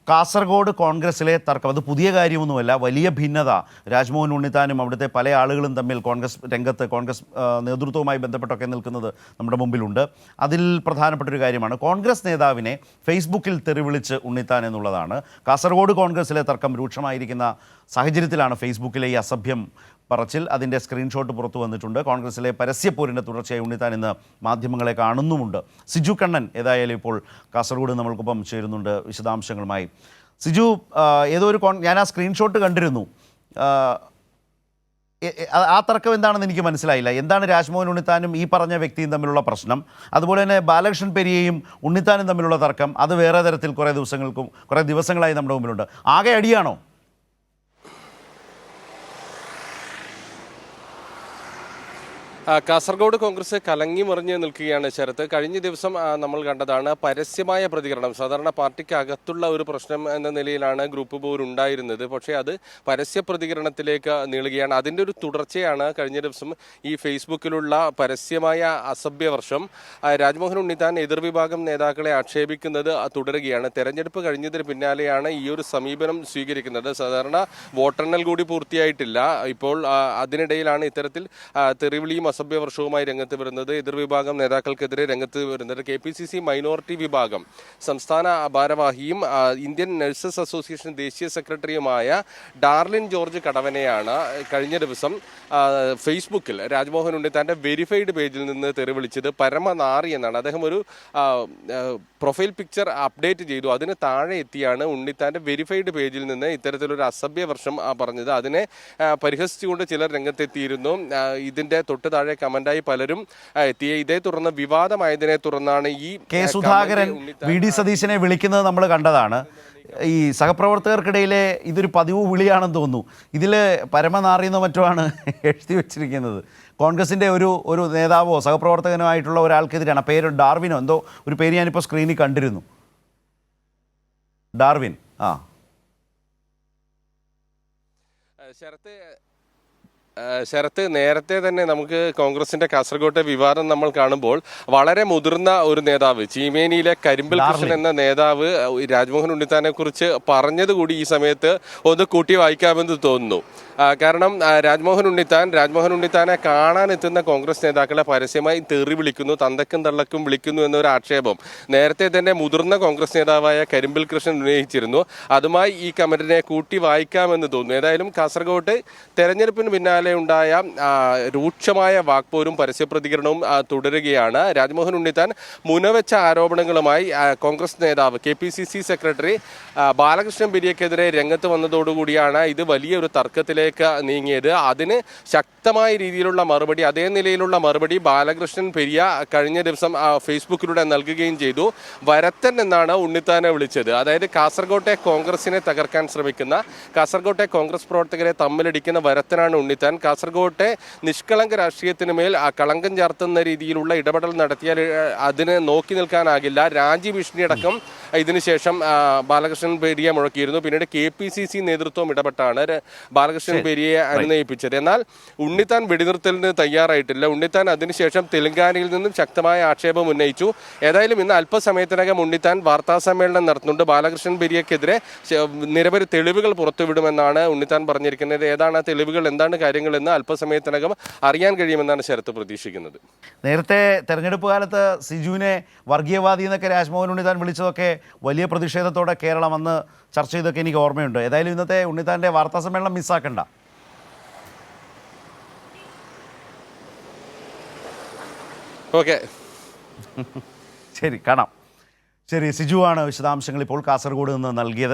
കാസർഗോഡ് കോൺഗ്രസിലെ തർക്കം അത് പുതിയ കാര്യമൊന്നുമല്ല. വലിയ ഭിന്നത രാജ്മോഹൻ ഉണ്ണിത്താനും അവിടുത്തെ പല ആളുകളും തമ്മിൽ കോൺഗ്രസ് രംഗത്ത് കോൺഗ്രസ് നേതൃത്വവുമായി ബന്ധപ്പെട്ടൊക്കെ നിൽക്കുന്നത് നമ്മുടെ മുമ്പിലുണ്ട്. അതിൽ പ്രധാനപ്പെട്ടൊരു കാര്യമാണ് കോൺഗ്രസ് നേതാവിനെ ഫേസ്ബുക്കിൽ തെറിവിളിച്ച് ഉണ്ണിത്താൻ എന്നുള്ളതാണ്. കാസർഗോഡ് കോൺഗ്രസിലെ തർക്കം രൂക്ഷമായിരിക്കുന്ന സാഹചര്യത്തിലാണ് ഫേസ്ബുക്കിലെ ഈ അസഭ്യം പറച്ചിൽ. അതിൻ്റെ സ്ക്രീൻഷോട്ട് പുറത്തു വന്നിട്ടുണ്ട്. കോൺഗ്രസിലെ പരസ്യപ്പോരിൻ്റെ തുടർച്ചയായി ഉണ്ണിത്താൻ ഇന്ന് മാധ്യമങ്ങളെ കാണുന്നുമുണ്ട്. സിജു കണ്ണൻ ഏതായാലും ഇപ്പോൾ കാസർഗോഡ് നമ്മൾക്കൊപ്പം ചേരുന്നുണ്ട് വിശദാംശങ്ങളുമായി. സിജു, ഏതോ ഒരു ഞാൻ ആ സ്ക്രീൻഷോട്ട് കണ്ടിരുന്നു. ആ തർക്കം എന്താണെന്ന് എനിക്ക് മനസ്സിലായില്ല. എന്താണ് രാജ്മോഹൻ ഉണ്ണിത്താനും ഈ പറഞ്ഞ വ്യക്തിയും തമ്മിലുള്ള പ്രശ്നം? അതുപോലെ തന്നെ ബാലകൃഷ്ണൻ പെരിയയും ഉണ്ണിത്താനും തമ്മിലുള്ള തർക്കം അത് വേറെ തരത്തിൽ കുറേ ദിവസങ്ങളായി നമ്മുടെ മുമ്പിലുണ്ട്. ആകെ അടിയാണോ? കാസർഗോഡ് കോൺഗ്രസ് കലങ്ങി മറിഞ്ഞ് നിൽക്കുകയാണ് ശരത്ത്. കഴിഞ്ഞ ദിവസം നമ്മൾ കണ്ടതാണ് പരസ്യമായ പ്രതികരണം. സാധാരണ പാർട്ടിക്ക് അകത്തുള്ള ഒരു പ്രശ്നം എന്ന നിലയിലാണ് ഗ്രൂപ്പ് പോരുണ്ടായിരുന്നത്. പക്ഷേ അത് പരസ്യ പ്രതികരണത്തിലേക്ക് നീളുകയാണ്. അതിൻ്റെ ഒരു തുടർച്ചയാണ് കഴിഞ്ഞ ദിവസം ഈ ഫേസ്ബുക്കിലുള്ള പരസ്യമായ അസഭ്യവർഷം. രാജ്മോഹൻ ഉണ്ണിത്താൻ എതിർവിഭാഗം നേതാക്കളെ ആക്ഷേപിക്കുന്നത് തുടരുകയാണ്. തെരഞ്ഞെടുപ്പ് കഴിഞ്ഞതിന് പിന്നാലെയാണ് ഈ ഒരു സമീപനം സ്വീകരിക്കുന്നത്. സാധാരണ വോട്ടെണ്ണൽ കൂടി പൂർത്തിയായിട്ടില്ല. ഇപ്പോൾ അതിനിടയിലാണ് ഇത്തരത്തിൽ തെറിവിളിയും അസഭ്യവർഷവുമായി രംഗത്ത് വരുന്നത്. എതിർവിഭാഗം നേതാക്കൾക്കെതിരെ രംഗത്ത് വരുന്നത് KPCC മൈനോറിറ്റി വിഭാഗം സംസ്ഥാന ഭാരവാഹിയും ഇന്ത്യൻ നഴ്സസ് അസോസിയേഷൻ ദേശീയ സെക്രട്ടറിയുമായ ഡാർലിൻ ജോർജ് കടവനെയാണ് കഴിഞ്ഞ ദിവസം ഫേസ്ബുക്കിൽ രാജ്മോഹൻ ഉണ്ണിത്താന്റെ വെരിഫൈഡ് പേജിൽ നിന്ന് തെറിവിളിച്ചത്. പരമനാറി എന്നാണ്. അദ്ദേഹം ഒരു പ്രൊഫൈൽ പിക്ചർ അപ്ഡേറ്റ് ചെയ്തു. അതിന് താഴെ എത്തിയാണ് ഉണ്ണിത്താന്റെ വെരിഫൈഡ് പേജിൽ നിന്ന് ഇത്തരത്തിലൊരു അസഭ്യവർഷം പറഞ്ഞത്. അതിനെ പരിഹസിച്ചുകൊണ്ട് ചിലർ രംഗത്തെത്തിയിരുന്നു. ഇതിന്റെ തൊട്ട് താഴെ കമന്റായി പലരും എത്തിയ. ഇതേ തുടർന്ന് വിവാദമായതിനെ തുടർന്നാണ് ഈ കെ സുധാകരൻ VD സതീശനെ വിളിക്കുന്നത് നമ്മൾ കണ്ടതാണ്. ഈ സഹപ്രവർത്തകർക്കിടയിലെ ഇതൊരു പതിവ് വിളിയാണെന്ന് തോന്നുന്നു. ഇതിൽ പരമനാറിയെന്നോ മറ്റോ ആണ് എഴുതി വെച്ചിരിക്കുന്നത്. കോൺഗ്രസിൻ്റെ ഒരു നേതാവോ സഹപ്രവർത്തകനോ ആയിട്ടുള്ള ഒരാൾക്കെതിരെയാണ്. പേര് ഡാർവിനോ എന്തോ ഒരു പേര് ഞാനിപ്പോൾ സ്ക്രീനിൽ കണ്ടിരുന്നു. ഡാർവിൻ. ശരത്ത്, നേരത്തെ തന്നെ നമുക്ക് കോൺഗ്രസിന്റെ കാസർഗോട്ടെ വിവാദം നമ്മൾ കാണുമ്പോൾ വളരെ മുതിർന്ന ഒരു നേതാവ്, ചീമേനിയിലെ കരിമ്പിൽ കൃഷ്ണൻ എന്ന നേതാവ് രാജ്മോഹൻ ഉണ്ണിത്താനെ കുറിച്ച് പറഞ്ഞത് കൂടി ഈ സമയത്ത് ഒന്ന് കൂട്ടി വായിക്കാമെന്ന് തോന്നുന്നു. കാരണം രാജ്മോഹൻ ഉണ്ണിത്താനെ കാണാനെത്തുന്ന കോൺഗ്രസ് നേതാക്കളെ പരസ്യമായി തെറി വിളിക്കുന്നു, തന്തക്കും തള്ളക്കും വിളിക്കുന്നു എന്നൊരു ആക്ഷേപം നേരത്തെ തന്നെ മുതിർന്ന കോൺഗ്രസ് നേതാവായ കരിമ്പിൽ കൃഷ്ണൻ ഉന്നയിച്ചിരുന്നു. അതുമായി ഈ കമന്റിനെ കൂട്ടി വായിക്കാമെന്ന് തോന്നുന്നു. ഏതായാലും കാസർഗോട്ട് തെരഞ്ഞെടുപ്പിന് പിന്നാലെ ഉണ്ടായ രൂക്ഷമായ വാക്പോരും പരസ്യപ്രതികരണവും തുടരുകയാണ്. രാജ്മോഹൻ ഉണ്ണിത്താൻ മുനവെച്ച ആരോപണങ്ങളുമായി കോൺഗ്രസ് നേതാവ് KPCC സെക്രട്ടറി ബാലകൃഷ്ണൻ പെരിയക്കെതിരെ രംഗത്ത് വന്നതോടുകൂടിയാണ് ഇത് വലിയൊരു തർക്കത്തിലേക്ക് നീങ്ങിയത്. അതിന് ശക്തമായ രീതിയിലുള്ള മറുപടി, അതേ നിലയിലുള്ള മറുപടി ബാലകൃഷ്ണൻ പെരിയ കഴിഞ്ഞ ദിവസം ഫേസ്ബുക്കിലൂടെ നൽകുകയും ചെയ്തു. വരത്തൻ എന്നാണ് ഉണ്ണിത്താനെ വിളിച്ചത്. അതായത് കാസർഗോട്ടെ കോൺഗ്രസിനെ തകർക്കാൻ ശ്രമിക്കുന്ന, കാസർഗോട്ടെ കോൺഗ്രസ് പ്രവർത്തകരെ തമ്മിലടിക്കുന്ന വരത്തനാണ് ഉണ്ണിത്താൻ. കാസർഗോട്ടെ നിഷ്കളങ്ക രാഷ്ട്രീയത്തിന് മേൽ കളങ്കം ചാർത്തുന്ന രീതിയിലുള്ള ഇടപെടൽ നടത്തിയാൽ അതിന് നോക്കി നിൽക്കാനാകില്ല. രാജ്യഭീഷണിയടക്കം ഇതിനുശേഷം ബാലകൃഷ്ണൻ പെരിയെ മുഴക്കിയിരുന്നു. പിന്നീട് KPCC നേതൃത്വം ഇടപെട്ടാണ് ബാലകൃഷ്ണൻ പെരിയെ അനുനയിപ്പിച്ചത്. എന്നാൽ ഉണ്ണിത്താൻ വെടിനിർത്തലിന് തയ്യാറായിട്ടില്ല. ഉണ്ണിത്താൻ അതിനുശേഷം തെലങ്കാനയിൽ നിന്നും ശക്തമായ ആക്ഷേപം ഉന്നയിച്ചു. ഏതായാലും ഇന്ന് അല്പസമയത്തിനകം ഉണ്ണിത്താൻ വാർത്താസമ്മേളനം നടത്തുന്നുണ്ട്. ബാലകൃഷ്ണൻ പെരിയക്കെതിരെ നിരവധി തെളിവുകൾ പുറത്തുവിടുമെന്നാണ് ഉണ്ണിത്താൻ പറഞ്ഞിരിക്കുന്നത്. ഏതാണ് ആ തെളിവുകൾ, എന്താണ് കാര്യങ്ങളെന്ന് അല്പസമയത്തിനകം അറിയാൻ കഴിയുമെന്നാണ് ശരത്ത് പ്രതീക്ഷിക്കുന്നത്. നേരത്തെ തെരഞ്ഞെടുപ്പ് കാലത്ത് സിജുവിനെ വർഗീയവാദി എന്നൊക്കെ രാജ്മോഹൻ ഉണ്ണിത്താൻ വിളിച്ചതൊക്കെ വലിയ പ്രതിഷേധത്തോടെ കേരളം അന്ന് ചർച്ച ചെയ്തൊക്കെ എനിക്ക് ഓർമ്മയുണ്ട്. ഏതായാലും ഇന്നത്തെ ഉണ്ണിത്താൻ്റെ വാർത്താ സമ്മേളനം മിസ്സാക്കണ്ട. ഓക്കെ, ശരി, കാണാം. ശരി, സിജുവാണ് വിശദാംശങ്ങൾ ഇപ്പോൾ കാസർഗോഡ് നിന്ന് നൽകിയത്.